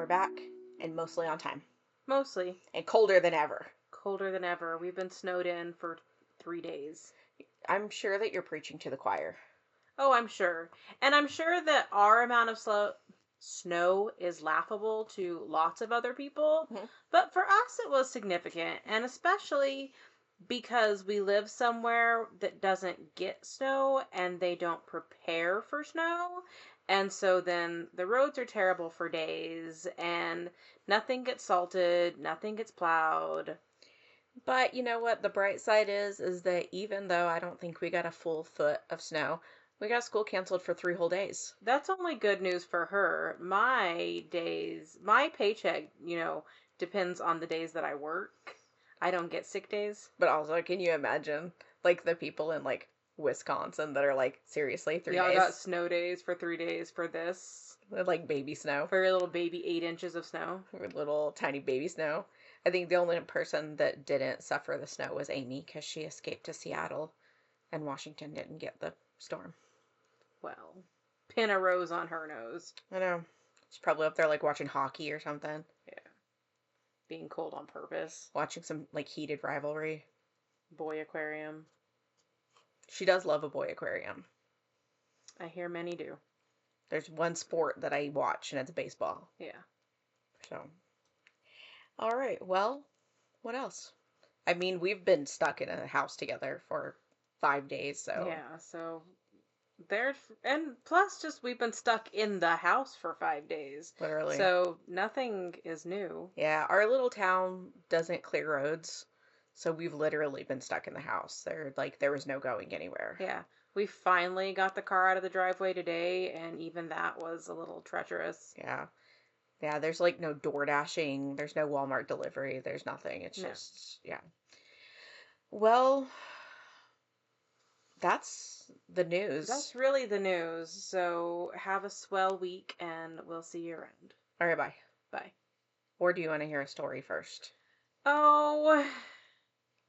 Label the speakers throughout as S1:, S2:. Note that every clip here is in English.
S1: We're back, and mostly on time.
S2: Mostly.
S1: And colder than ever.
S2: Colder than ever. We've been snowed in for 3 days.
S1: I'm sure that you're preaching to the choir.
S2: Oh, I'm sure. And I'm sure that our amount of snow is laughable to lots of other people.
S1: Mm-hmm.
S2: But for us, it was significant. And especially because we live somewhere that doesn't get snow and they don't prepare for snow. And so then the roads are terrible for days and nothing gets salted, nothing gets plowed.
S1: But you know what? The bright side is that even though I don't think we got a full foot of snow, we got school canceled for 3 whole days.
S2: That's only good news for her. My paycheck, depends on the days that I work. I don't get sick days.
S1: But also, can you imagine, like, the people in, like, Wisconsin that are, like, seriously, 3
S2: Y'all
S1: days?
S2: got snow days for 3 days for this.
S1: Like, baby snow.
S2: For your little baby 8 inches of snow.
S1: Little tiny baby snow. I think the only person that didn't suffer the snow was Amy, because she escaped to Seattle, and Washington didn't get the storm.
S2: Well, pin a rose on her nose.
S1: I know. She's probably up there, like, watching hockey or something.
S2: Yeah. Being cold on purpose.
S1: Watching some, like, heated rivalry.
S2: Boy aquarium.
S1: She does love a boy aquarium.
S2: I hear many do.
S1: There's one sport that I watch, and it's baseball.
S2: Yeah.
S1: So. All right. Well, what else? I mean, we've been stuck in a house together for 5 days, so.
S2: Yeah, so and plus just we've been stuck in the house for 5 days.
S1: Literally.
S2: So nothing is new.
S1: Yeah, our little town doesn't clear roads, so we've literally been stuck in the house. There was no going anywhere.
S2: Yeah. We finally got the car out of the driveway today, and even that was a little treacherous.
S1: Yeah. Yeah, there's like no door dashing, there's no Walmart delivery, there's nothing. It's just, yeah. Well, that's the news.
S2: That's really the news. So have a swell week, and we'll see you around.
S1: All right, bye.
S2: Bye.
S1: Or do you want to hear a story first?
S2: Oh.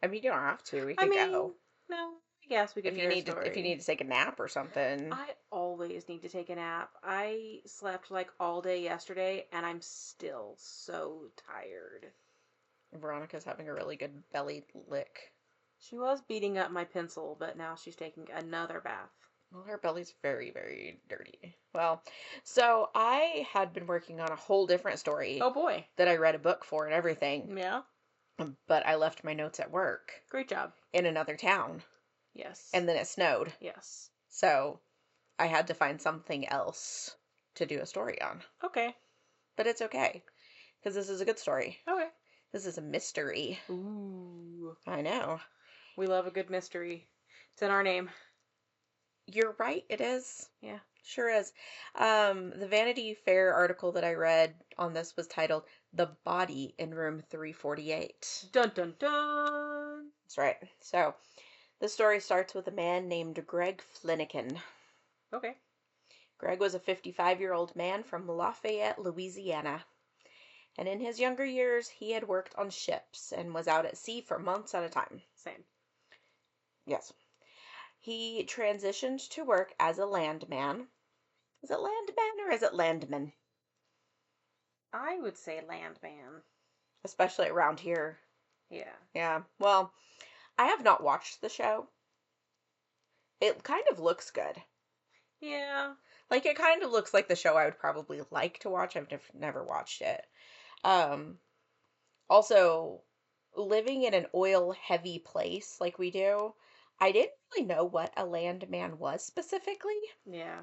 S1: I mean, you don't have to. We can go.
S2: No. I guess we could hear a story.
S1: If you need to take a nap or something.
S2: I always need to take a nap. I slept like all day yesterday, and I'm still so tired.
S1: Veronica's having a really good belly lick.
S2: She was beating up my pencil, but now she's taking another bath.
S1: Well, her belly's very, very dirty. Well, so I had been working on a whole different story.
S2: Oh boy.
S1: That I read a book for and everything.
S2: Yeah.
S1: But I left my notes at work.
S2: Great job.
S1: In another town.
S2: Yes.
S1: And then it snowed.
S2: Yes.
S1: So I had to find something else to do a story on.
S2: Okay.
S1: But it's okay. Because this is a good story.
S2: Okay.
S1: This is a mystery.
S2: Ooh.
S1: I know.
S2: We love a good mystery. It's in our name.
S1: You're right, it is.
S2: Yeah.
S1: Sure is. The Vanity Fair article that I read on this was titled The Body in Room 348.
S2: Dun dun dun!
S1: That's right. So, the story starts with a man named Greg Fleniken.
S2: Okay.
S1: Greg was a 55-year-old man from Lafayette, Louisiana. And in his younger years, he had worked on ships and was out at sea for months at a time.
S2: Same.
S1: Yes. He transitioned to work as a landman. Is it landman or is it landman?
S2: I would say landman.
S1: Especially around here.
S2: Yeah.
S1: Yeah. Well, I have not watched the show. It kind of looks good.
S2: Yeah.
S1: Like, it kind of looks like the show I would probably like to watch. I've never watched it. Also, living in an oil-heavy place like we do, I didn't really know what a landman was specifically.
S2: Yeah.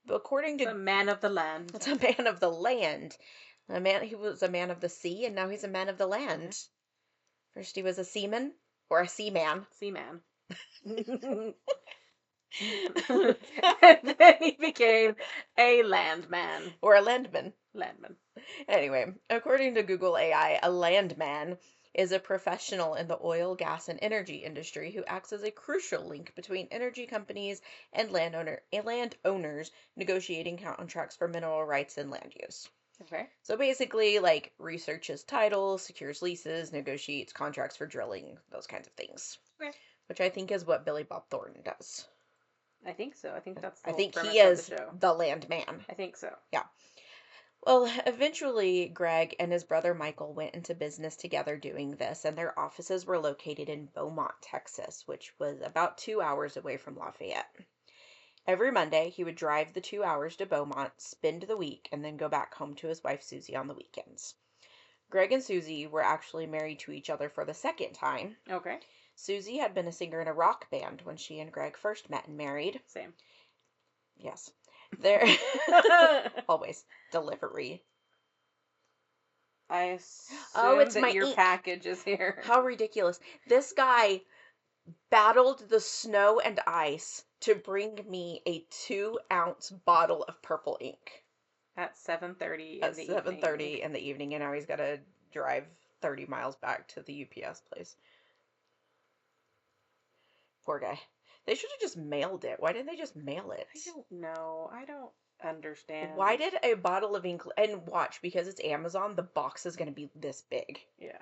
S1: But according to...
S2: It's a man of the land.
S1: It's a man of the land. He was a man of the sea, and now he's a man of the land. Mm-hmm. First he was a seaman, or a seaman.
S2: Seaman. And then he became a landman.
S1: Or a landman.
S2: Landman.
S1: Anyway, according to Google AI, a landman is a professional in the oil, gas, and energy industry who acts as a crucial link between energy companies and landowners negotiating contracts for mineral rights and land use.
S2: Okay.
S1: So basically, like, researches titles, secures leases, negotiates contracts for drilling, those kinds of things.
S2: Okay.
S1: Which I think is what Billy Bob Thornton does.
S2: I think so. I think that's the
S1: I think
S2: whole
S1: he is
S2: of the show.
S1: the landman.
S2: I think so.
S1: Yeah. Well, eventually, Greg and his brother Michael went into business together doing this, and their offices were located in Beaumont, Texas, which was about 2 hours away from Lafayette. Every Monday, he would drive the 2 hours to Beaumont, spend the week, and then go back home to his wife Susie on the weekends. Greg and Susie were actually married to each other for the second time.
S2: Okay.
S1: Susie had been a singer in a rock band when she and Greg first met and married.
S2: Same.
S1: Yes. There always delivery.
S2: I
S1: Oh,
S2: assume
S1: it's
S2: that
S1: my
S2: your
S1: ink.
S2: package is here.
S1: How ridiculous. This guy battled the snow and ice to bring me a 2-ounce bottle of purple ink
S2: At 7:30
S1: at
S2: in the
S1: 7:30
S2: evening.
S1: in the evening, and now he's got to drive 30 miles back to the UPS place. Poor guy. They should have just mailed it. Why didn't they just mail it?
S2: I don't know. I don't understand.
S1: Why did a bottle of ink, and watch, because it's Amazon, the box is going to be this big.
S2: Yeah.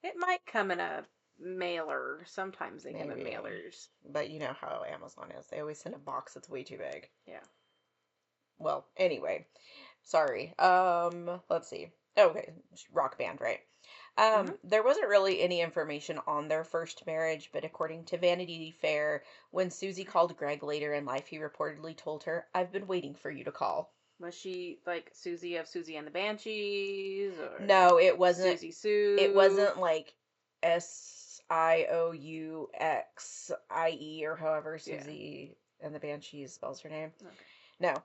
S2: It might come in a mailer. Sometimes they come in
S1: Maybe.
S2: mailers.
S1: But you know how Amazon is. They always send a box that's way too big.
S2: Yeah.
S1: Well, anyway. Sorry. Let's see. Okay, rock band, right? There wasn't really any information on their first marriage, but according to Vanity Fair, when Susie called Greg later in life, he reportedly told her, "I've been waiting for you to call."
S2: Was she like Susie of Susie and the Banshees, or
S1: No, it wasn't.
S2: Susie Sue?
S1: It wasn't like Sioux or however Susie and the Banshees spells her name.
S2: Okay.
S1: No,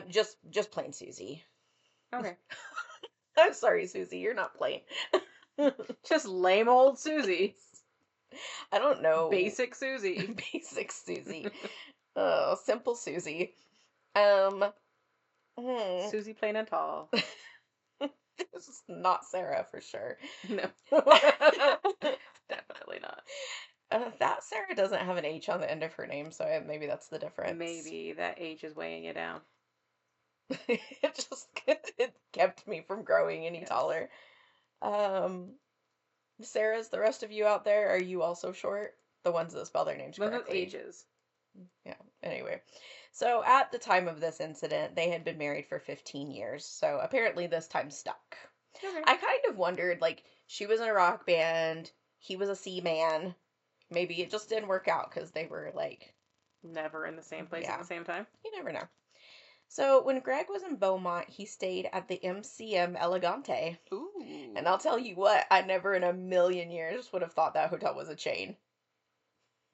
S1: just plain Susie.
S2: Okay.
S1: I'm sorry, Susie, you're not plain.
S2: Just lame old Susie.
S1: I don't know.
S2: Basic Susie.
S1: Basic Susie. Oh, simple Susie. Hmm.
S2: Susie plain and tall.
S1: This is not Sarah for sure.
S2: No. Definitely not.
S1: That Sarah doesn't have an H on the end of her name, so maybe that's the difference.
S2: Maybe that H is weighing you down.
S1: It kept me from growing any taller. Sarah's, the rest of you out there, are you also short? The ones that spell their names
S2: Both
S1: correctly.
S2: ages.
S1: Yeah, anyway. So at the time of this incident, they had been married for 15 years, so apparently this time stuck.
S2: Okay.
S1: I kind of wondered, like, she was in a rock band, he was a seaman. Maybe it just didn't work out because they were, like...
S2: Never in the same place at the same time?
S1: You never know. So when Greg was in Beaumont, he stayed at the MCM Elegante.
S2: Ooh.
S1: And I'll tell you what, I never in a million years would have thought that hotel was a chain.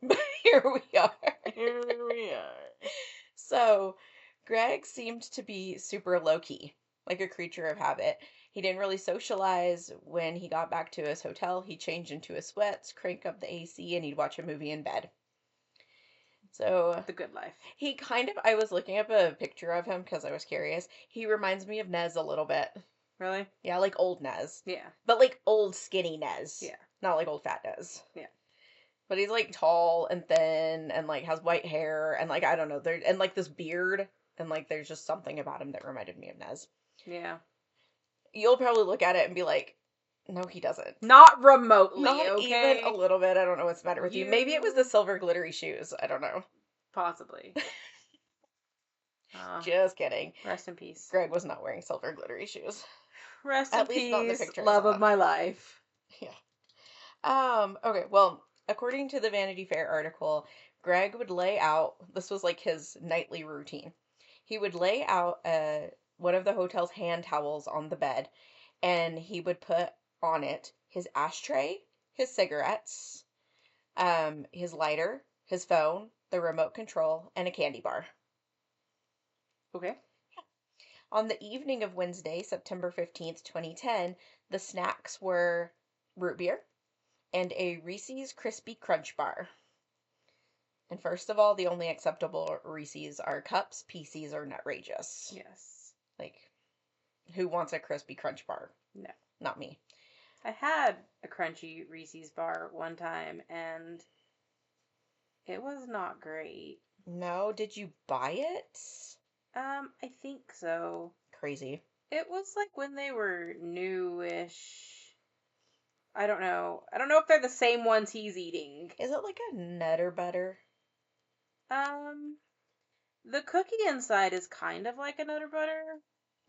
S1: But here we are.
S2: Here we are.
S1: So, Greg seemed to be super low-key, like a creature of habit. He didn't really socialize. When he got back to his hotel, he changed into his sweats, crank up the AC, and he'd watch a movie in bed. So...
S2: The good life.
S1: He kind of... I was looking up a picture of him because I was curious. He reminds me of Nez a little bit.
S2: Really?
S1: Yeah, like old Nez.
S2: Yeah.
S1: But like old skinny Nez.
S2: Yeah.
S1: Not like old fat Nez.
S2: Yeah.
S1: But he's like tall and thin and like has white hair and like I don't know, there and like this beard and like there's just something about him that reminded me of Nez.
S2: Yeah.
S1: You'll probably look at it and be like, no, he doesn't.
S2: Not remotely,
S1: Not
S2: okay?
S1: even a little bit. I don't know what's the matter with you. Maybe it was the silver glittery shoes. I don't know.
S2: Possibly.
S1: Just kidding.
S2: Rest in peace.
S1: Greg was not wearing silver glittery shoes.
S2: Rest
S1: At
S2: in
S1: least not in the
S2: peace,
S1: picture I
S2: love
S1: saw.
S2: of my life.
S1: Yeah. Okay, well, according to the Vanity Fair article, Greg would lay out, this was like his nightly routine. He would lay out one of the hotel's hand towels on the bed, and he would put on it his ashtray, his cigarettes, his lighter, his phone, the remote control, and a candy bar.
S2: Okay.
S1: On the evening of Wednesday, September 15th, 2010, the snacks were root beer and a Reese's Crispy Crunch bar. And first of all, the only acceptable Reese's are cups, PCs, or Nutrageous.
S2: Yes.
S1: Like, who wants a Crispy Crunch bar?
S2: No.
S1: Not me.
S2: I had a crunchy Reese's bar one time, and it was not great.
S1: No? Did you buy it?
S2: I think so.
S1: Crazy.
S2: It was like when they were newish. I don't know. I don't know if they're the same ones he's eating.
S1: Is it like a Nutter Butter?
S2: The cookie inside is kind of like a Nutter Butter.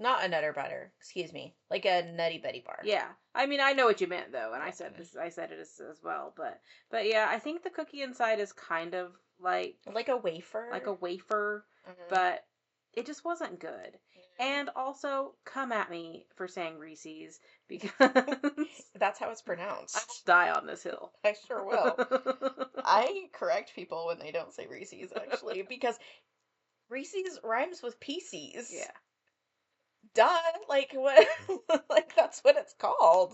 S1: Not a Nutter Butter. Excuse me. Like a Nutty Buddy bar.
S2: Yeah. I mean, I know what you meant though, and I said
S1: Okay.
S2: this. I said it as well, but yeah, I think the cookie inside is kind of
S1: Like a wafer.
S2: like a wafer,
S1: Mhm.
S2: but it just wasn't good. And also, come at me for saying Reese's because
S1: That's how it's
S2: I will
S1: pronounced.
S2: die on this hill.
S1: I sure will. I correct people when they don't say Reese's, actually, because Reese's rhymes with PCs.
S2: Yeah.
S1: Duh. Like, what? Like, that's what it's called.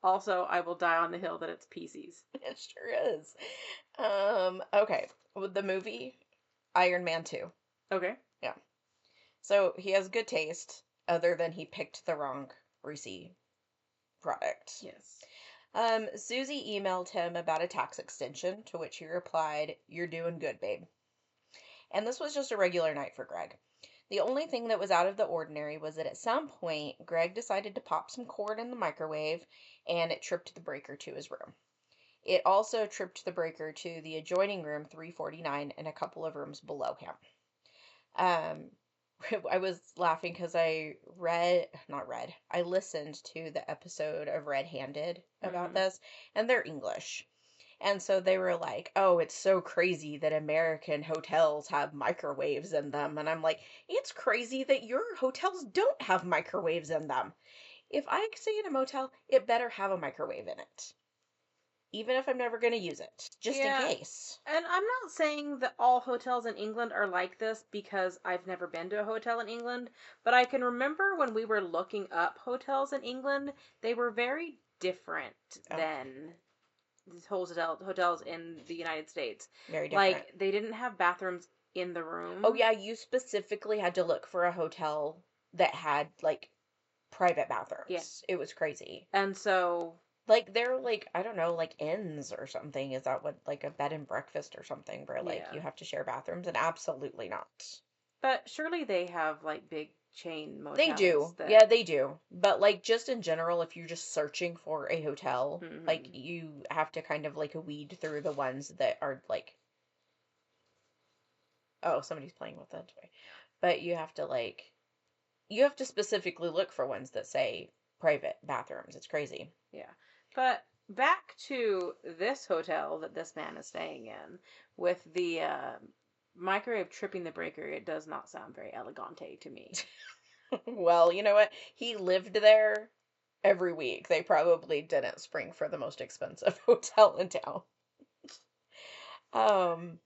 S2: Also, I will die on the hill that it's PCs.
S1: It sure is. Okay. With the movie, Iron Man 2.
S2: Okay.
S1: Yeah. So he has good taste, other than he picked the wrong Reese product.
S2: Yes.
S1: Susie emailed him about a tax extension, to which he replied, "You're doing good, babe." And this was just a regular night for Greg. The only thing that was out of the ordinary was that at some point, Greg decided to pop some cord in the microwave, and it tripped the breaker to his room. It also tripped the breaker to the adjoining room 349 and a couple of rooms below him. I was laughing because I listened to the episode of RedHanded about this, and they're English. And so they were like, "Oh, it's so crazy that American hotels have microwaves in them." And I'm like, "It's crazy that your hotels don't have microwaves in them. If I stay in a motel, it better have a microwave in it. Even if I'm never going to use it, just in
S2: Yeah.
S1: case."
S2: And I'm not saying that all hotels in England are like this because I've never been to a hotel in England, but I can remember when we were looking up hotels in England, they were very different
S1: Oh,
S2: than these hotels in the United States.
S1: very different.
S2: Like, they didn't have bathrooms in the room.
S1: Oh, yeah, you specifically had to look for a hotel that had, like, private bathrooms.
S2: Yeah.
S1: It was crazy.
S2: And so,
S1: Like, they're, like, I don't know, like inns or something. Is that what, like a bed and breakfast or something, where, like,
S2: yeah.
S1: you have to share bathrooms? And absolutely not.
S2: But surely they have, like, big chain motels.
S1: They do.
S2: That...
S1: Yeah, they do. But, like, just in general, if you're just searching for a hotel, like,
S2: Mhm.
S1: you have to kind of, like, weed through the ones that are, like, oh, somebody's playing with that toy. But you have to, like, you have to specifically look for ones that say private bathrooms. It's crazy.
S2: Yeah. But back to this hotel that this man is staying in with the microwave tripping the breaker, it does not sound very elegante to me.
S1: Well, you know what? He lived there every week. They probably didn't spring for the most expensive hotel in town. Um,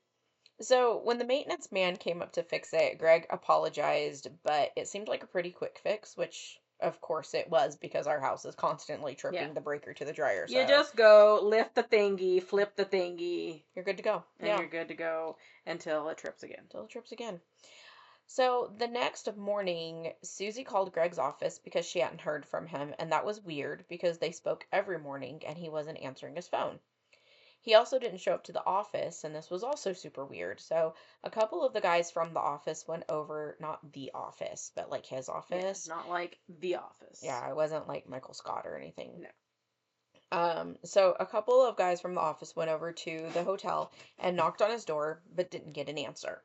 S1: so when the maintenance man came up to fix it, Greg apologized, but it seemed like a pretty quick fix, which of course it was because our house is constantly tripping
S2: Yeah.
S1: the breaker to the dryer.
S2: You
S1: So
S2: just go, lift the thingy, flip the thingy,
S1: you're good to go.
S2: and
S1: Yeah,
S2: you're good to go until it trips again.
S1: until it trips again. So the next morning, Susie called Greg's office because she hadn't heard from him, and that was weird because they spoke every morning and he wasn't answering his phone. He also didn't show up to the office, and this was also super weird. So a couple of the guys from the office went over, not the office, but like his
S2: Yeah,
S1: office.
S2: not like The Office.
S1: Yeah, it wasn't like Michael Scott or anything.
S2: No.
S1: So a couple of guys from the office went over to the hotel and knocked on his door, but didn't get an answer.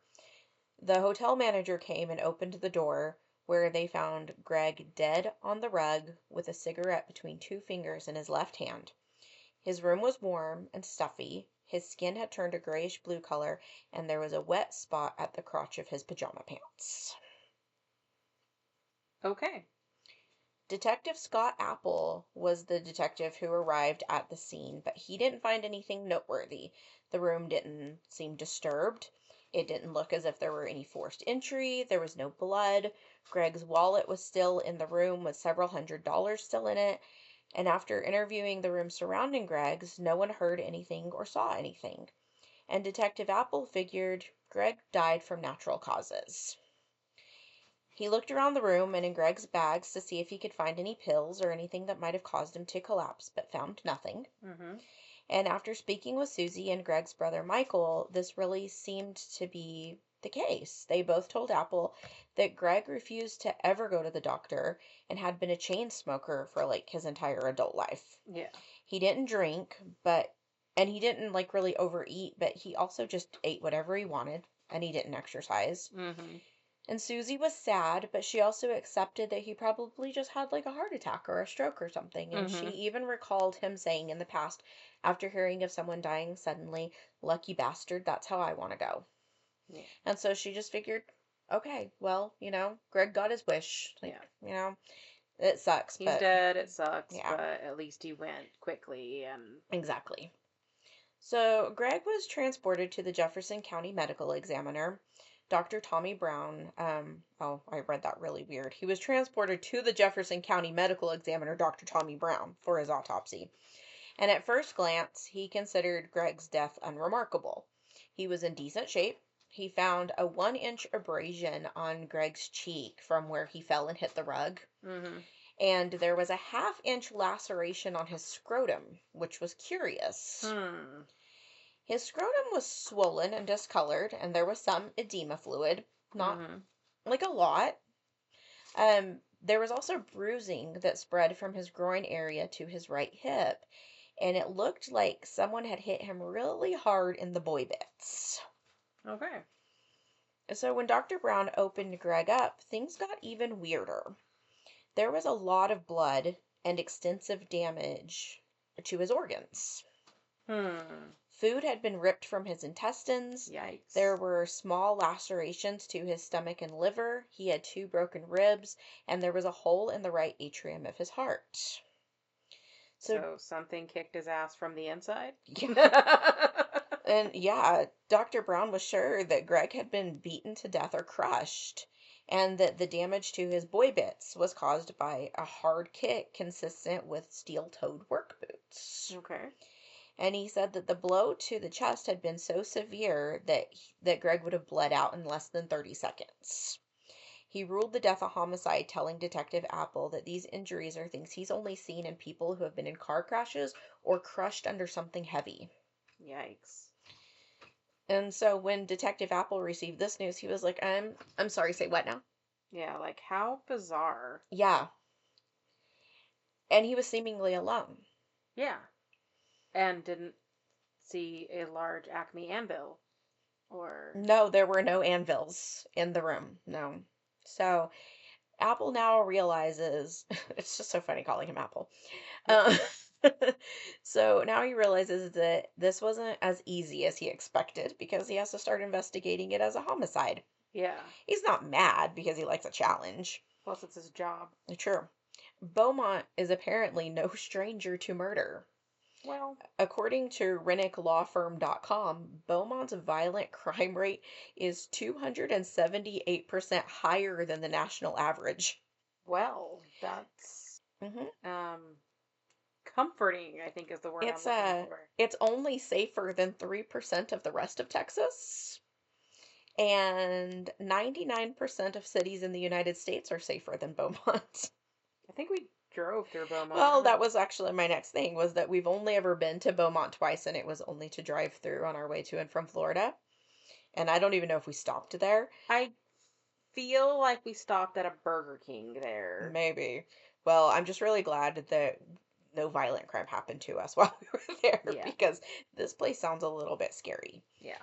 S1: The hotel manager came and opened the door, where they found Greg dead on the rug with a cigarette between two fingers in his left hand. His room was warm and stuffy. His skin had turned a grayish blue color, and there was a wet spot at the crotch of his pajama pants.
S2: Okay.
S1: Detective Scott Apple was the detective who arrived at the scene, but he didn't find anything noteworthy. The room didn't seem disturbed. It didn't look as if there were any forced entry. There was no blood. Greg's wallet was still in the room with several $100s still in it. And after interviewing the room surrounding Greg's, no one heard anything or saw anything. And Detective Apple figured Greg died from natural causes. He looked around the room and in Greg's bags to see if he could find any pills or anything that might have caused him to collapse, but found nothing.
S2: Mm-hmm.
S1: And after speaking with Susie and Greg's brother Michael, this really seemed to be the case. They both told Apple that Greg refused to ever go to the doctor and had been a chain smoker for like his entire adult life.
S2: Yeah.
S1: He didn't drink, and he didn't like really overeat, but he also just ate whatever he wanted and he didn't exercise.
S2: Mm-hmm.
S1: And Susie was sad, but she also accepted that he probably just had like a heart attack or a stroke or something. And she
S2: Mm-hmm.
S1: even recalled him saying in the past, after hearing of someone dying suddenly, "Lucky bastard, that's how I want to go."
S2: Yeah.
S1: And so she just figured, okay, well, Greg got his wish.
S2: Yeah.
S1: It sucks,
S2: He's
S1: but
S2: dead. It sucks,
S1: yeah,
S2: but at least he went quickly and.
S1: exactly. So Greg was transported to the Jefferson County Medical Examiner. Dr. Tommy Brown, oh, I read that really weird. He was transported to the Jefferson County Medical Examiner, Dr. Tommy Brown, for his autopsy. And at first glance, he considered Greg's death unremarkable. He was in decent shape. He found a 1-inch abrasion on Greg's cheek from where he fell and hit the rug.
S2: Mm-hmm.
S1: And there was a half-inch laceration on his scrotum, which was curious. His scrotum was swollen and discolored, and there was some edema fluid, not
S2: Mm-hmm.
S1: like a lot. There was also bruising that spread from his groin area to his right hip, and it looked like someone had hit him really hard in the boy bits.
S2: Okay.
S1: So when Dr. Brown opened Greg up, things got even weirder. There was a lot of blood and extensive damage to his organs. Food had been ripped from his intestines.
S2: Yikes.
S1: There were small lacerations to his stomach and liver. He had 2 broken ribs, and there was a hole in the right atrium of his heart.
S2: So something kicked his ass from the inside?
S1: And yeah, Dr. Brown was sure that Greg had been beaten to death or crushed, and that the damage to his boy bits was caused by a hard kick consistent with steel-toed work boots.
S2: Okay.
S1: And he said that the blow to the chest had been so severe that Greg would have bled out in less than 30 seconds. He ruled the death a homicide, telling Detective Apple that these injuries are things he's only seen in people who have been in car crashes or crushed under something heavy.
S2: Yikes.
S1: And so when Detective Apple received this news, he was like, I'm sorry, say what now?
S2: Yeah, like how bizarre.
S1: Yeah. And he was seemingly alone.
S2: Yeah. And didn't see a large Acme anvil or.
S1: No, there were no anvils in the room. No. So Apple now realizes, it's just so funny calling him Apple. So now he realizes that this wasn't as easy as he expected because he has to start investigating it as a homicide.
S2: Yeah.
S1: He's not mad because he likes a challenge.
S2: Plus, it's his job.
S1: True. Beaumont is apparently no stranger to murder.
S2: Well,
S1: According to RennickLawFirm.com, Beaumont's violent crime rate is 278% higher than the national average.
S2: that's
S1: Mm-hmm.
S2: comforting, I think is the word I'm looking for.
S1: It's only safer than 3% of the rest of Texas, and 99% of cities in the United States are safer than Beaumont.
S2: I think we drove through Beaumont.
S1: Well, that was actually my next thing, was that we've only ever been to Beaumont twice, and it was only to drive through on our way to and from Florida. And I don't even know if we stopped there.
S2: I feel like we stopped at a Burger King there.
S1: Maybe. Well, I'm just really glad that no violent crime happened to us while we were there,
S2: Yeah.
S1: because this place sounds a little bit scary.
S2: Yeah.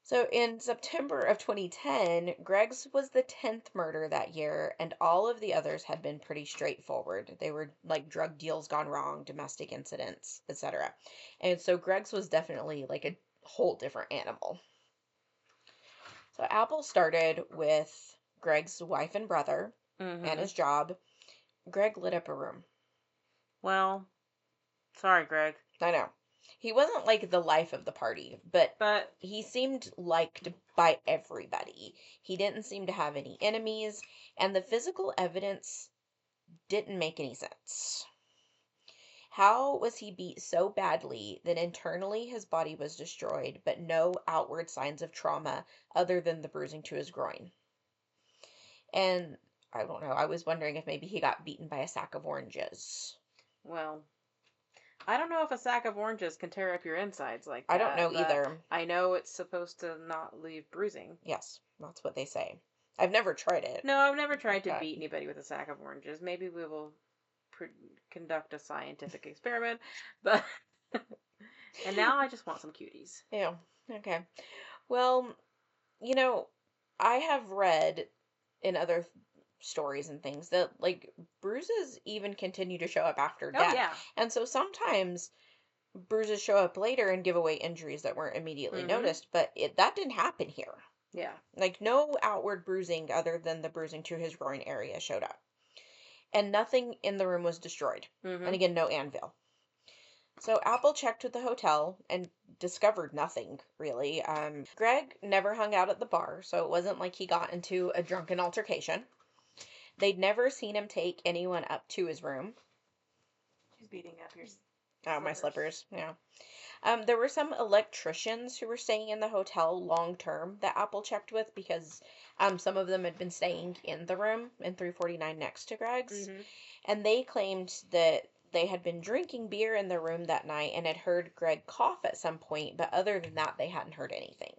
S1: So in September of 2010, Greg's was the 10th murder that year, and all of the others had been pretty straightforward. They were like drug deals gone wrong, domestic incidents, etc. And so Greg's was definitely like a whole different animal. So Apple started with Greg's wife and brother and his job. Greg lit up a room.
S2: Well, sorry, Greg.
S1: I know. He wasn't like the life of the party, but he seemed liked by everybody. He didn't seem to have any enemies, and the physical evidence didn't make any sense. How was he beat so badly that internally his body was destroyed, but no outward signs of trauma other than the bruising to his groin? And I don't know, I was wondering if maybe he got beaten by a sack of oranges.
S2: Well, I don't know if a sack of oranges can tear up your insides like that.
S1: I don't know either.
S2: I know it's supposed to not leave bruising.
S1: Yes, that's what they say. I've never tried it.
S2: No, I've never tried to beat anybody with a sack of oranges. Maybe we will conduct a scientific experiment, but and now I just want some cuties.
S1: Yeah. Okay. Well, I have read in other stories and things that, like, bruises even continue to show up after
S2: Oh,
S1: death.
S2: yeah.
S1: And so sometimes bruises show up later and give away injuries that weren't immediately
S2: Mm-hmm.
S1: noticed, but that didn't happen here.
S2: Yeah.
S1: Like, no outward bruising other than the bruising to his groin area showed up. And nothing in the room was destroyed. And
S2: Mm-hmm.
S1: again, no anvil. So Apple checked with the hotel and discovered nothing, really. Greg never hung out at the bar, so it wasn't like he got into a drunken altercation. They'd never seen him take anyone up to his room.
S2: She's beating up your
S1: Oh, my
S2: slippers.
S1: slippers, yeah. There were some electricians who were staying in the hotel long term that Apple checked with because some of them had been staying in the room in 349 next to Greg's.
S2: Mm-hmm.
S1: And they claimed that they had been drinking beer in the room that night and had heard Greg cough at some point, but other than that, they hadn't heard anything.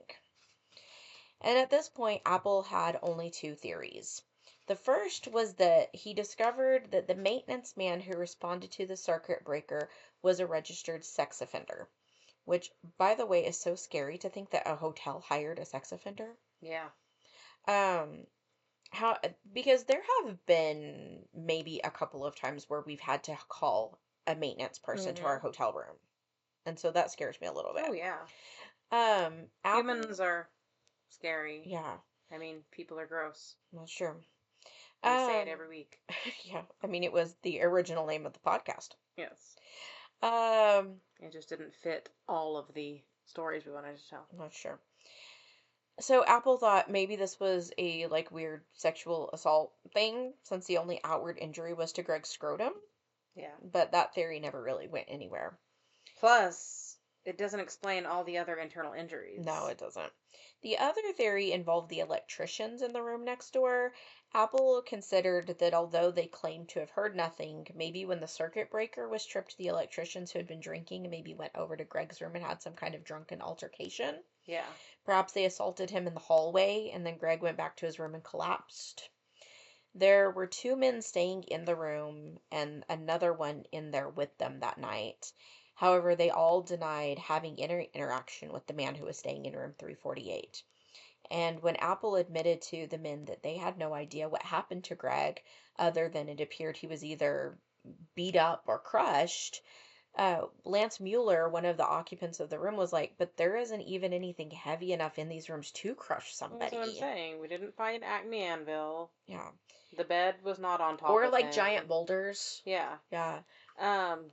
S1: And at this point, Apple had only two theories. The first was that he discovered that the maintenance man who responded to the circuit breaker was a registered sex offender, which, by the way, is so scary to think that a hotel hired a sex offender.
S2: Yeah.
S1: Um, how because there have been maybe a couple of times where we've had to call a maintenance person to our
S2: Mm-hmm.
S1: hotel room, and so that scares me a little
S2: Oh,
S1: bit.
S2: yeah.
S1: Apple,
S2: Humans are scary.
S1: yeah,
S2: I mean, people are gross.
S1: not sure.
S2: We say it
S1: Um,
S2: every week.
S1: yeah, I mean, it was the original name of the podcast.
S2: Yes.
S1: Um,
S2: It just didn't fit all of the stories we wanted to tell.
S1: not sure. So Apple thought maybe this was a like weird sexual assault thing since the only outward injury was to Greg's scrotum,
S2: Yeah.
S1: but that theory never really went anywhere.
S2: Plus, it doesn't explain all the other internal injuries.
S1: No, it doesn't. The other theory involved the electricians in the room next door. Apple considered that although they claimed to have heard nothing, maybe when the circuit breaker was tripped, the electricians who had been drinking maybe went over to Greg's room and had some kind of drunken altercation.
S2: Yeah.
S1: Perhaps they assaulted him in the hallway, and then Greg went back to his room and collapsed. There were two men staying in the room and another one in there with them that night. However, they all denied having interaction with the man who was staying in room 348. And when Apple admitted to the men that they had no idea what happened to Greg, other than it appeared he was either beat up or crushed, Lance Mueller, one of the occupants of the room, was like, but there isn't even anything heavy enough in these rooms to crush
S2: That's what I'm
S1: somebody.
S2: saying. We didn't find Acme Anvil.
S1: Yeah.
S2: The bed was not on top
S1: Or
S2: of
S1: like
S2: him.
S1: giant boulders.
S2: Yeah.
S1: Yeah.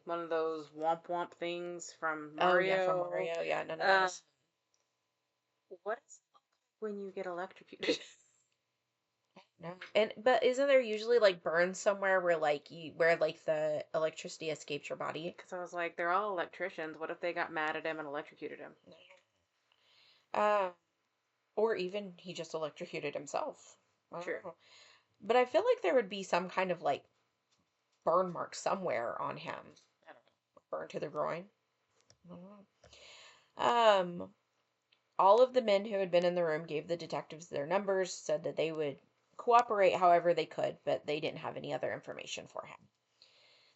S2: One of those womp womp things from
S1: Oh,
S2: Mario.
S1: yeah, from Mario. Yeah, none of
S2: Um,
S1: those.
S2: what is it when you get electrocuted?
S1: No. And but isn't there usually like burns somewhere where where like the electricity escapes your body?
S2: Because I was like, they're all electricians. What if they got mad at him and electrocuted him?
S1: Uh, or even he just electrocuted himself. I don't
S2: True.
S1: know. But I feel like there would be some kind of like burn mark somewhere on him.
S2: I don't know.
S1: Burn to the groin. I don't know. All of the men who had been in the room gave the detectives their numbers, said that they would cooperate however they could, but they didn't have any other information for him.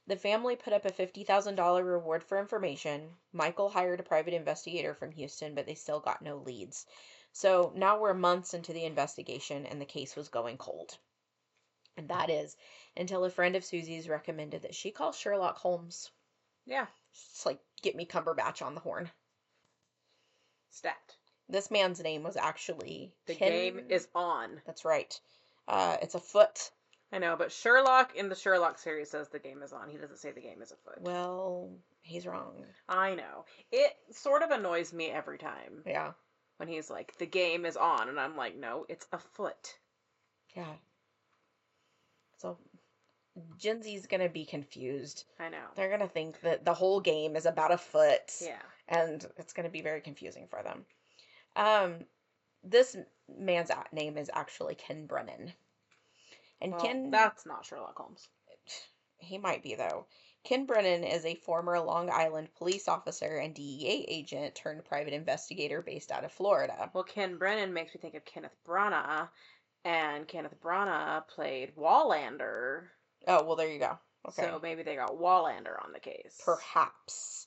S1: The family put up a $50,000 reward for information. Michael hired a private investigator from Houston, but they still got no leads. So now we're months into the investigation, and the case was going cold. And that is until a friend of Susie's recommended that she call Sherlock Holmes.
S2: Yeah.
S1: It's like, get me Cumberbatch on the horn.
S2: Stat.
S1: This man's name was actually
S2: The
S1: Ken...
S2: game is on.
S1: That's right. It's a foot.
S2: I know, but Sherlock in the Sherlock series says the game is on. He doesn't say the game is afoot.
S1: Well, he's wrong.
S2: I know. It sort of annoys me every time
S1: Yeah.
S2: when he's like, the game is on, and I'm like, no, it's afoot.
S1: Yeah. So Gen Z's gonna be confused.
S2: I know.
S1: They're gonna think that the whole game is about a foot.
S2: Yeah.
S1: And it's gonna be very confusing for them. This man's name is actually Ken Brennan. And
S2: Well,
S1: Ken...
S2: that's not Sherlock Holmes.
S1: He might be, though. Ken Brennan is a former Long Island police officer and DEA agent turned private investigator based out of Florida.
S2: Well, Ken Brennan makes me think of Kenneth Branagh, and Kenneth Branagh played Wallander.
S1: Oh, well, there you go. Okay.
S2: So maybe they got Wallander on the case.
S1: Perhaps.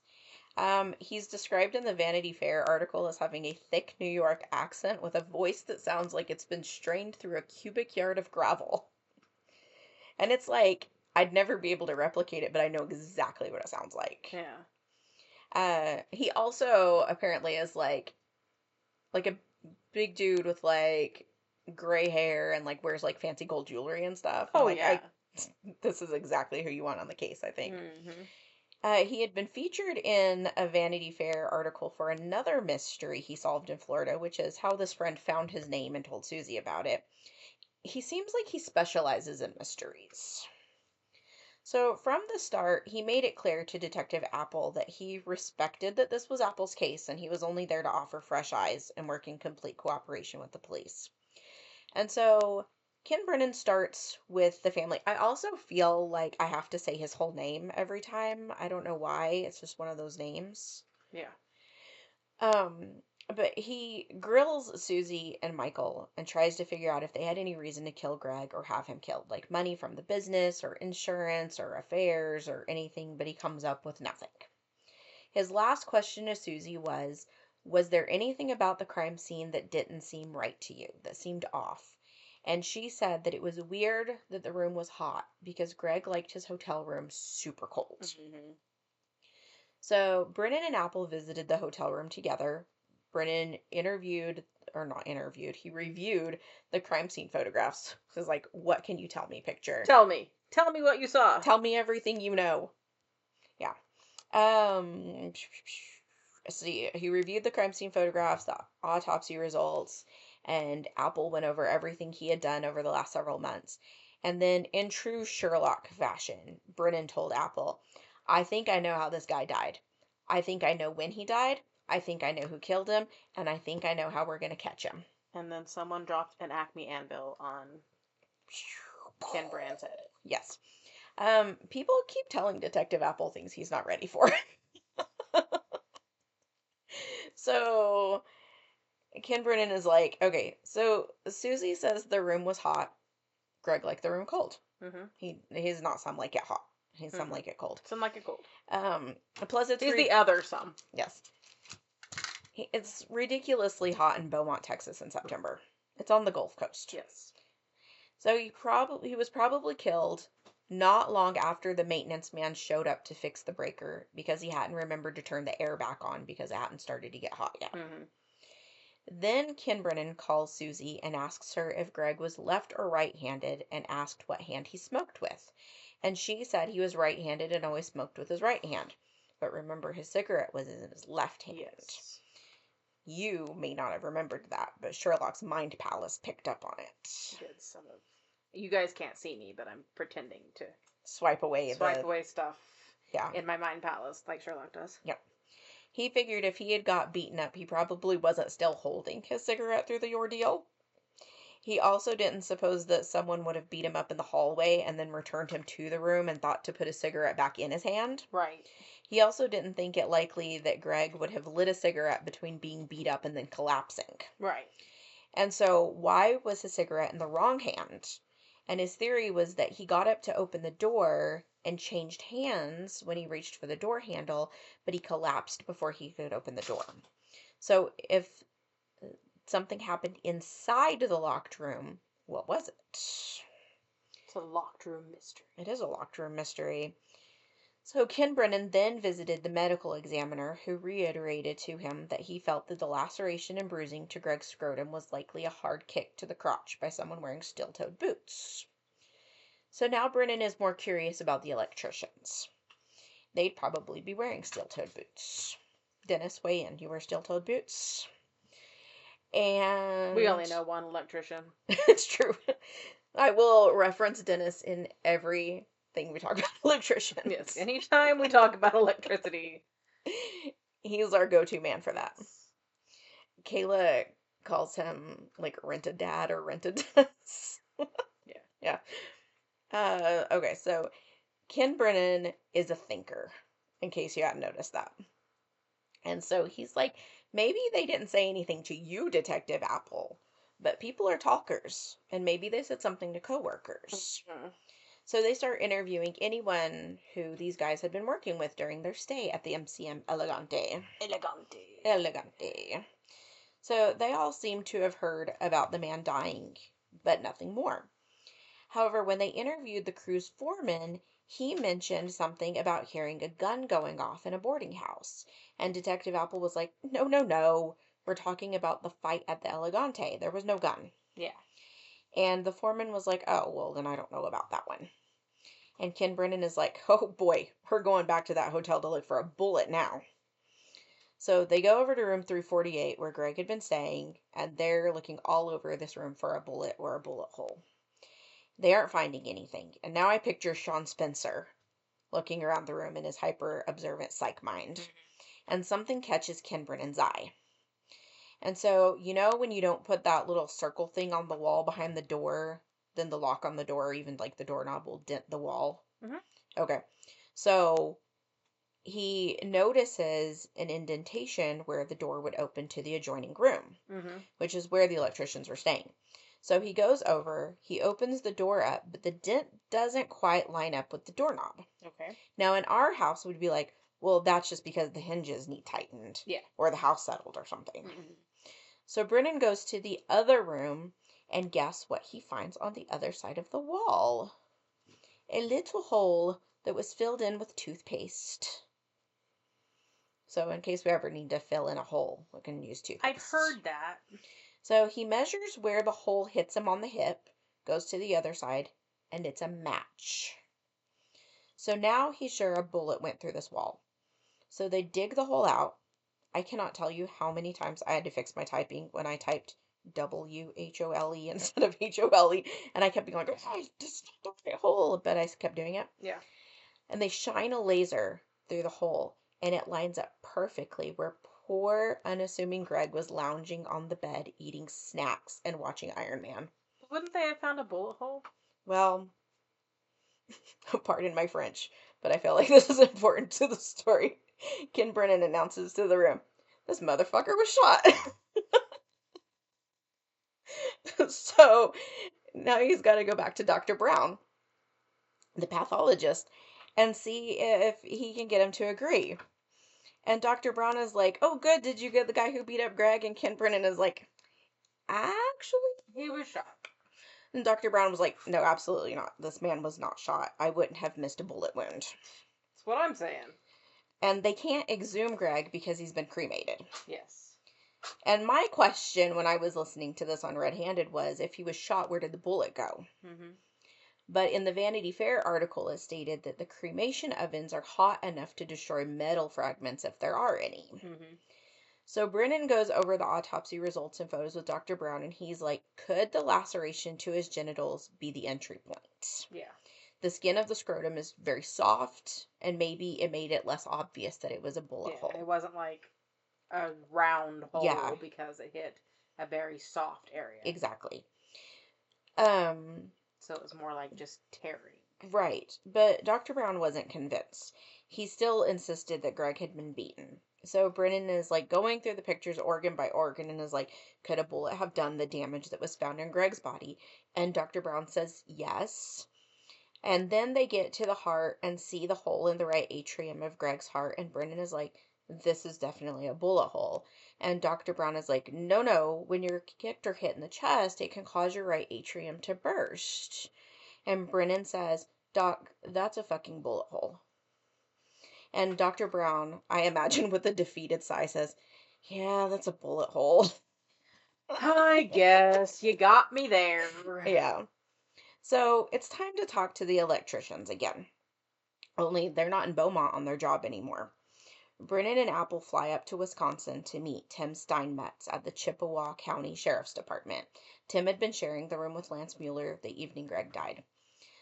S1: He's described in the Vanity Fair article as having a thick New York accent with a voice that sounds like it's been strained through a cubic yard of gravel. And it's like, I'd never be able to replicate it, but I know exactly what it sounds like.
S2: Yeah.
S1: He also apparently is like a big dude with like gray hair and like wears like fancy gold jewelry and stuff. And
S2: Oh,
S1: like
S2: yeah.
S1: this is exactly who you want on the case, I think.
S2: Mm-hmm.
S1: He had been featured in a Vanity Fair article for another mystery he solved in Florida, which is how this friend found his name and told Susie about it. He seems like he specializes in mysteries. So, from the start, he made it clear to Detective Apple that he respected that this was Apple's case and he was only there to offer fresh eyes and work in complete cooperation with the police. And so, Ken Brennan starts with the family. I also feel like I have to say his whole name every time. I don't know why. It's just one of those names.
S2: Yeah.
S1: But he grills Susie and Michael and tries to figure out if they had any reason to kill Greg or have him killed, like money from the business or insurance or affairs or anything, but he comes up with nothing. His last question to Susie was there anything about the crime scene that didn't seem right to you, that seemed off? And she said that it was weird that the room was hot because Greg liked his hotel room super cold.
S2: Mm-hmm.
S1: So Brennan and Apple visited the hotel room together. Brennan interviewed, or not interviewed, he reviewed the crime scene photographs. So it's like, what can you tell me, picture?
S2: Tell me what you saw.
S1: Tell me everything you know. Yeah. See, he reviewed the crime scene photographs, the autopsy results, and Apple went over everything he had done over the last several months. And then, in true Sherlock fashion, Brennan told Apple, I think I know how this guy died. I think I know when he died. I think I know who killed him. And I think I know how we're going to catch him.
S2: And then someone dropped an Acme anvil on Ken Brannan's head.
S1: Yes. People keep telling Detective Apple things he's not ready for. So Ken Brennan is like, okay, so Susie says the room was hot. Greg liked the room cold.
S2: Mm-hmm.
S1: He's not some like it hot. He's some like it cold.
S2: Some like it cold.
S1: Plus it's
S2: He's the other some.
S1: Yes. It's ridiculously hot in Beaumont, Texas in September. It's on the Gulf Coast.
S2: Yes.
S1: So he was probably killed not long after the maintenance man showed up to fix the breaker because he hadn't remembered to turn the air back on because it hadn't started to get hot yet.
S2: Mm-hmm.
S1: Then Ken Brennan calls Susie and asks her if Greg was left or right-handed and asked what hand he smoked with. And she said he was right-handed and always smoked with his right hand. But remember, his cigarette was in his left hand.
S2: Yes.
S1: You may not have remembered that, but Sherlock's mind palace picked up on it.
S2: Did some of. You guys can't see me, but I'm pretending to
S1: Swipe away
S2: stuff.
S1: Yeah.
S2: In my mind palace, like Sherlock does.
S1: Yep. He figured if he had got beaten up, he probably wasn't still holding his cigarette through the ordeal. He also didn't suppose that someone would have beat him up in the hallway and then returned him to the room and thought to put his cigarette back in his hand.
S2: Right.
S1: He also didn't think it likely that Greg would have lit a cigarette between being beat up and then collapsing.
S2: Right.
S1: And so, why was his cigarette in the wrong hand? And his theory was that he got up to open the door and changed hands when he reached for the door handle, but he collapsed before he could open the door. So, if something happened inside the locked room, what was it?
S2: It's a locked room mystery.
S1: It is a locked room mystery. So Ken Brennan then visited the medical examiner, who reiterated to him that he felt that the laceration and bruising to Greg's scrotum was likely a hard kick to the crotch by someone wearing steel-toed boots. So now Brennan is more curious about the electricians. They'd probably be wearing steel-toed boots. Dennis, weigh in. You wear steel-toed boots? And
S2: we only know one electrician.
S1: It's true. I will reference Dennis in everything we talk about electricians.
S2: Yes, anytime we talk about electricity.
S1: He's our go-to man for that. Kayla calls him like rented dad or rented Dennis. Yeah. Okay, so Ken Brennan is a thinker, in case you hadn't noticed that. And so he's like, maybe they didn't say anything to you, Detective Apple, but people are talkers, and maybe they said something to coworkers.
S2: Mm-hmm.
S1: So they start interviewing anyone who these guys had been working with during their stay at the MCM Elegante.
S2: Elegante.
S1: Elegante. So they all seem to have heard about the man dying, but nothing more. However, when they interviewed the crew's foreman, he mentioned something about hearing a gun going off in a boarding house. And Detective Apple was like, no, no, no. We're talking about the fight at the Elegante. There was no gun.
S2: Yeah.
S1: And the foreman was like, oh, well, then I don't know about that one. And Ken Brennan is like, oh boy, we're going back to that hotel to look for a bullet now. So they go over to room 348 where Greg had been staying, and they're looking all over this room for a bullet or a bullet hole. They aren't finding anything. And now I picture Sean Spencer looking around the room in his hyper-observant psych mind. And something catches Ken Brennan's eye. And so, you know when you don't put that little circle thing on the wall behind the door, then the lock on the door, or even like the doorknob will dent the wall?
S2: Mm-hmm.
S1: Okay. So he notices an indentation where the door would open to the adjoining room, which is where the electricians were staying. So he goes over, he opens the door up, but the dent doesn't quite line up with the doorknob.
S2: Okay.
S1: Now, in our house, we'd be like, well, that's just because the hinges need tightened.
S2: Yeah.
S1: Or the house settled or something.
S2: Mm-hmm.
S1: So Brennan goes to the other room, and guess what he finds on the other side of the wall? A little hole that was filled in with toothpaste. So in case we ever need to fill in a hole, we can use toothpaste.
S2: I'd heard that.
S1: So he measures where the hole hits him on the hip, goes to the other side, and it's a match. So now he's sure a bullet went through this wall. So they dig the hole out. I cannot tell you how many times I had to fix my typing when I typed W-H-O-L-E instead of H-O-L-E. And I kept being like, oh, this is not the right hole. But I kept doing it.
S2: Yeah.
S1: And they shine a laser through the hole. And it lines up perfectly where poor, unassuming Greg was lounging on the bed, eating snacks and watching Iron Man.
S2: Wouldn't they have found a bullet hole?
S1: Well, pardon my French, but I feel like this is important to the story. Ken Brennan announces to the room, this motherfucker was shot. So now he's got to go back to Dr. Brown, the pathologist, and see if he can get him to agree. And Dr. Brown is like, oh, good, did you get the guy who beat up Greg? And Ken Brennan is like, actually?
S2: He was shot.
S1: And Dr. Brown was like, no, absolutely not. This man was not shot. I wouldn't have missed a bullet wound.
S2: That's what I'm saying.
S1: And they can't exhume Greg because he's been cremated.
S2: Yes.
S1: And my question when I was listening to this on RedHanded was, if he was shot, where did the bullet go?
S2: Mm-hmm.
S1: But in the Vanity Fair article, it stated that the cremation ovens are hot enough to destroy metal fragments if there are any.
S2: Mm-hmm.
S1: So Brennan goes over the autopsy results and photos with Dr. Brown, and he's like, could the laceration to his genitals be the entry point?
S2: Yeah.
S1: The skin of the scrotum is very soft, and maybe it made it less obvious that it was a bullet hole.
S2: It wasn't like a round hole
S1: Yeah.
S2: because it hit a very soft area.
S1: Exactly.
S2: So it was more like just tearing.
S1: Right. But Dr. Brown wasn't convinced. He still insisted that Greg had been beaten. So Brennan is like going through the pictures organ by organ and is like, could a bullet have done the damage that was found in Greg's body? And Dr. Brown says yes. And then they get to the heart and see the hole in the right atrium of Greg's heart. And Brennan is like, this is definitely a bullet hole. And Dr. Brown is like, no, no, when you're kicked or hit in the chest, it can cause your right atrium to burst. And Brennan says, Doc, that's a fucking bullet hole. And Dr. Brown, I imagine with a defeated sigh, says, yeah, that's a bullet hole.
S2: I guess you got me there.
S1: Yeah. So it's time to talk to the electricians again. Only they're not in Beaumont on their job anymore. Brennan and Apple fly up to Wisconsin to meet Tim Steinmetz at the Chippewa County Sheriff's Department. Tim had been sharing the room with Lance Mueller the evening Greg died.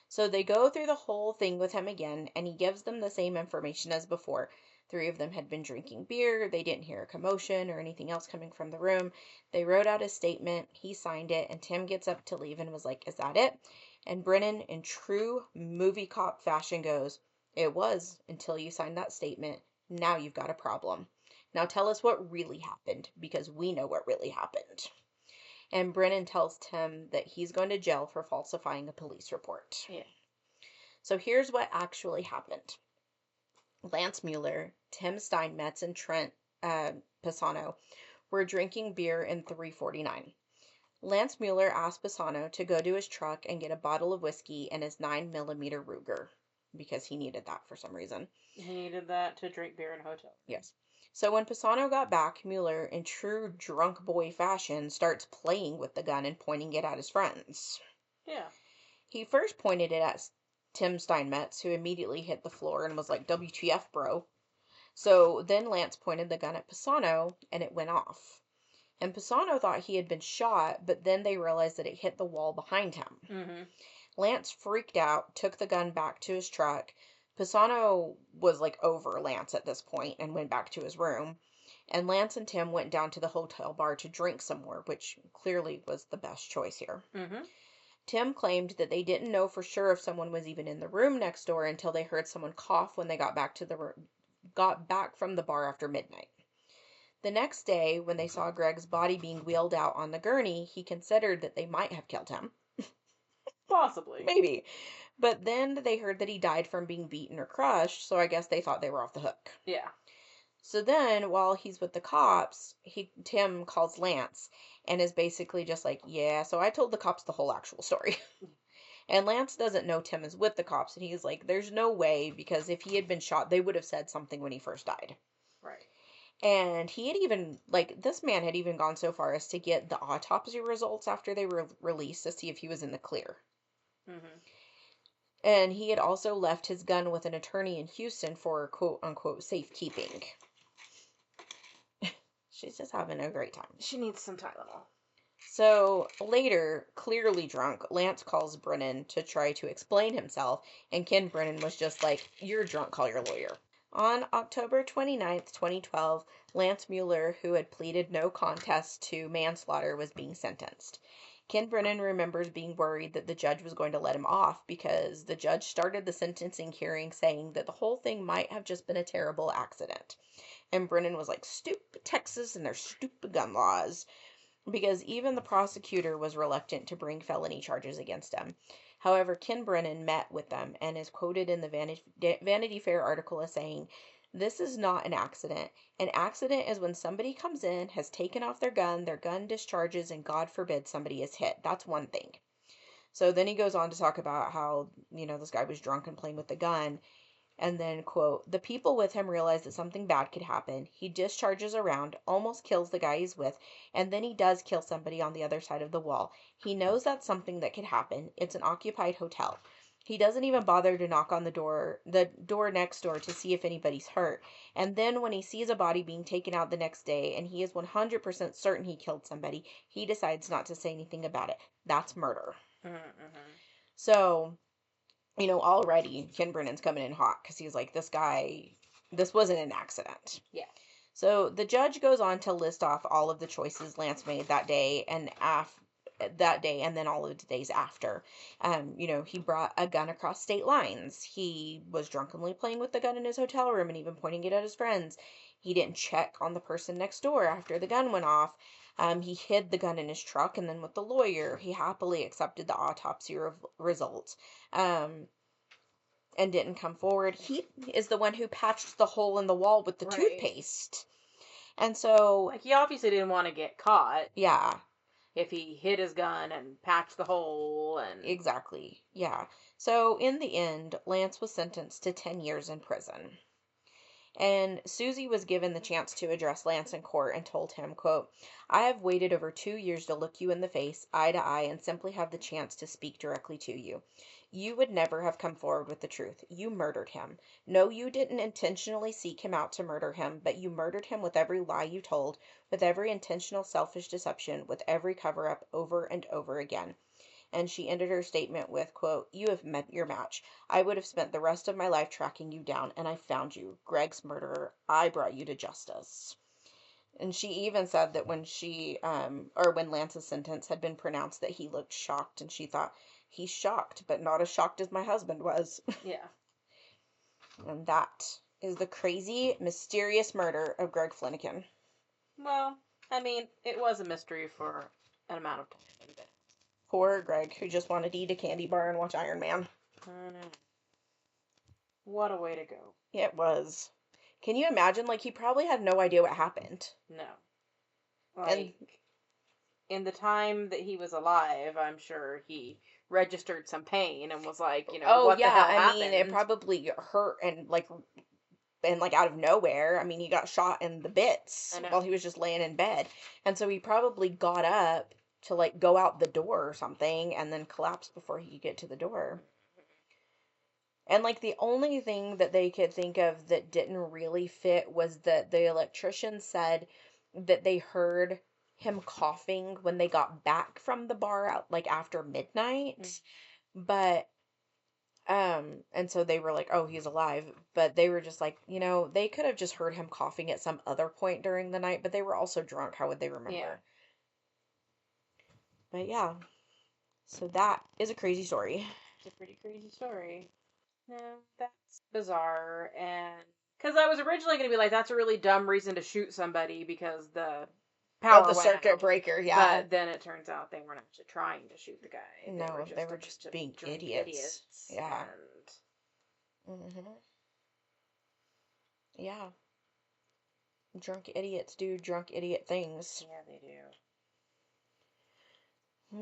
S1: So they go through the whole thing with him again, and he gives them the same information as before. 3 of them had been drinking beer, they didn't hear a commotion or anything else coming from the room. They wrote out a statement, he signed it, and Tim gets up to leave and was like, is that it? And Brennan, in true movie cop fashion, goes, it was, until you signed that statement. Now you've got a problem. Now tell us what really happened, because we know what really happened. And Brennan tells Tim that he's going to jail for falsifying a police report.
S2: Yeah.
S1: So here's what actually happened. Lance Mueller, Tim Steinmetz, and Trent Pisano were drinking beer in 349. Lance Mueller asked Pisano to go to his truck and get a bottle of whiskey and his 9mm Ruger because he needed that for some reason.
S2: He needed that to drink beer in a hotel.
S1: Yes. So when Pisano got back, Mueller, in true drunk boy fashion, starts playing with the gun and pointing it at his friends.
S2: Yeah.
S1: He first pointed it at Tim Steinmetz, who immediately hit the floor and was like, WTF, bro. So then Lance pointed the gun at Pisano, and it went off. And Pisano thought he had been shot, but then they realized that it hit the wall behind him.
S2: Mm-hmm.
S1: Lance freaked out, took the gun back to his truck. Pisano was like over Lance at this point and went back to his room. And Lance and Tim went down to the hotel bar to drink some more, which clearly was the best choice here.
S2: Mm-hmm.
S1: Tim claimed that they didn't know for sure if someone was even in the room next door until they heard someone cough when they got back from the bar after midnight. The next day, when they saw Greg's body being wheeled out on the gurney, he considered that they might have killed him.
S2: Possibly.
S1: Maybe. But then they heard that he died from being beaten or crushed, so I guess they thought they were off the hook.
S2: Yeah.
S1: So then, while he's with the cops, Tim calls Lance and is basically just like, yeah, so I told the cops the whole actual story. And Lance doesn't know Tim is with the cops, and he's like, there's no way, because if he had been shot, they would have said something when he first died.
S2: Right.
S1: And he had even, like, this man had even gone so far as to get the autopsy results after they were released to see if he was in the clear.
S2: Mm-hmm.
S1: And he had also left his gun with an attorney in Houston for quote-unquote safekeeping. She's just having a great time.
S2: She needs some Tylenol.
S1: So later, clearly drunk, Lance calls Brennan to try to explain himself, and Ken Brennan was just like, you're drunk, call your lawyer. On October 29th, 2012, Lance Mueller, who had pleaded no contest to manslaughter, was being sentenced. Ken Brennan remembers being worried that the judge was going to let him off because the judge started the sentencing hearing saying that the whole thing might have just been a terrible accident. And Brennan was like, stupid Texas and their stupid gun laws, because even the prosecutor was reluctant to bring felony charges against him. However, Ken Brennan met with them and is quoted in the Vanity Fair article as saying, this is not an accident. An accident is when somebody comes in, has taken off their gun discharges, and God forbid somebody is hit. That's one thing. So then he goes on to talk about how, this guy was drunk and playing with the gun. And then, quote, the people with him realize that something bad could happen. He discharges around, almost kills the guy he's with, and then he does kill somebody on the other side of the wall. He knows that's something that could happen. It's an occupied hotel. He doesn't even bother to knock on the door next door to see if anybody's hurt. And then when he sees a body being taken out the next day and he is 100% certain he killed somebody, he decides not to say anything about it. That's murder.
S2: Mm-hmm.
S1: So, already Ken Brennan's coming in hot because he's like, this wasn't an accident.
S2: Yeah.
S1: So the judge goes on to list off all of the choices Lance made that day and then all of the days after. He brought a gun across state lines. He was drunkenly playing with the gun in his hotel room and even pointing it at his friends. He didn't check on the person next door after the gun went off. He hid the gun in his truck, and then with the lawyer, he happily accepted the autopsy results. And didn't come forward. He is the one who patched the hole in the wall with the toothpaste. And so,
S2: he obviously didn't want to get caught.
S1: Yeah.
S2: If he hid his gun and patched the hole and...
S1: Exactly. Yeah. So in the end, Lance was sentenced to 10 years in prison. And Susie was given the chance to address Lance in court and told him, quote, I have waited over 2 years to look you in the face, eye to eye, and simply have the chance to speak directly to you. You would never have come forward with the truth. You murdered him. No, you didn't intentionally seek him out to murder him, but you murdered him with every lie you told, with every intentional selfish deception, with every cover-up over and over again. And she ended her statement with, quote, you have met your match. I would have spent the rest of my life tracking you down, and I found you. Greg's murderer. I brought you to justice. And she even said that when when Lance's sentence had been pronounced, that he looked shocked, and she thought, he's shocked, but not as shocked as my husband was.
S2: Yeah.
S1: And that is the crazy, mysterious murder of Greg Fleniken.
S2: Well, it was a mystery for an amount of time.
S1: Poor Greg, who just wanted to eat a candy bar and watch Iron Man.
S2: I know. What a way to go.
S1: It was. Can you imagine? Like, he probably had no idea what happened.
S2: No.
S1: And
S2: Like, in the time that he was alive, I'm sure he registered some pain and was like,
S1: oh
S2: what the
S1: yeah,
S2: hell
S1: I mean, it
S2: happened?
S1: probably hurt and like out of nowhere. I mean, he got shot in the bits
S2: I know.
S1: while he was just laying in bed. And so he probably got up to like go out the door or something and then collapsed before he could get to the door. And like the only thing that they could think of that didn't really fit was that the electrician said that they heard him coughing when they got back from the bar out like after midnight. But and so they were like, "Oh, he's alive." But they were just like, they could have just heard him coughing at some other point during the night, but they were also drunk. How would they remember?
S2: Yeah.
S1: But yeah. So that is a crazy story.
S2: It's a pretty crazy story. No, that's bizarre. And because I was originally going to be like, that's a really dumb reason to shoot somebody because the power
S1: Oh, the
S2: went
S1: circuit
S2: out.
S1: breaker, yeah.
S2: But then it turns out they weren't actually trying to shoot the guy.
S1: No, they were
S2: a
S1: just
S2: bunch of
S1: being
S2: drunk
S1: idiots. Yeah.
S2: And
S1: Yeah. Drunk idiots do drunk idiot things.
S2: yeah, they do.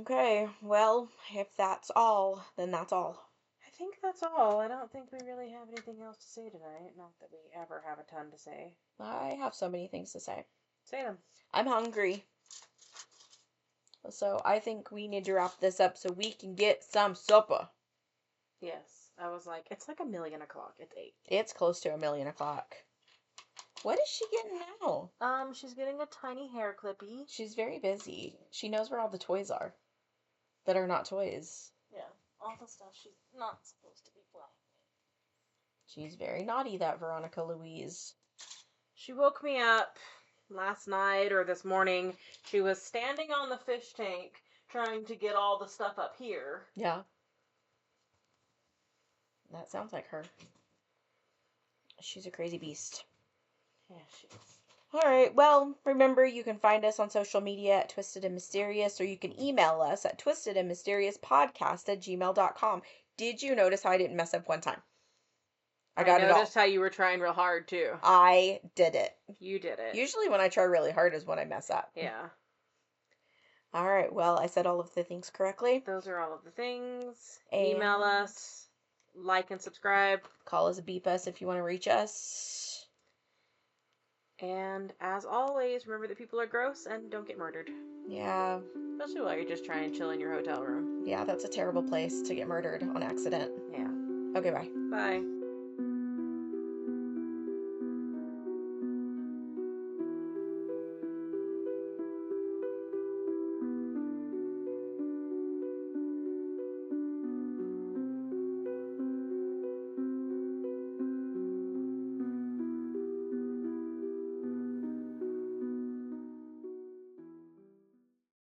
S1: Okay, well, if that's all, then that's all.
S2: I think that's all. I don't think we really have anything else to say tonight. Not that we ever have a ton to say.
S1: I have so many things to say.
S2: Say them.
S1: I'm hungry. So I think we need to wrap this up so we can get some supper.
S2: Yes. I was like, it's like 1,000,000 o'clock. It's 8.
S1: It's close to 1,000,000 o'clock. What is she getting now?
S2: She's getting a tiny hair clippy.
S1: She's very busy. She knows where all the toys are that are not toys.
S2: Yeah, all the stuff she's not supposed to be playing with.
S1: She's very naughty, that Veronica Louise.
S2: She woke me up last night or this morning. She was standing on the fish tank trying to get all the stuff up here.
S1: Yeah. That sounds like her. She's a crazy beast.
S2: Yeah, she is.
S1: All right. Well, remember, you can find us on social media at Twisted and Mysterious, or you can email us at twistedandmysteriousPodcast@gmail.com. Did you notice how I didn't mess up one time? I got it all.
S2: I noticed how you were trying real hard, too.
S1: I did it.
S2: You did it.
S1: Usually when I try really hard is when I mess up.
S2: Yeah.
S1: All right. Well, I said all of the things correctly.
S2: Those are all of the things.
S1: And
S2: email us, like and subscribe.
S1: Call us, beep us if you want to reach us.
S2: And as always, remember that people are gross and don't get murdered.
S1: Yeah.
S2: Especially while you're just trying to chill in your hotel room.
S1: Yeah, that's a terrible place to get murdered on accident.
S2: Yeah.
S1: Okay, bye.
S2: Bye.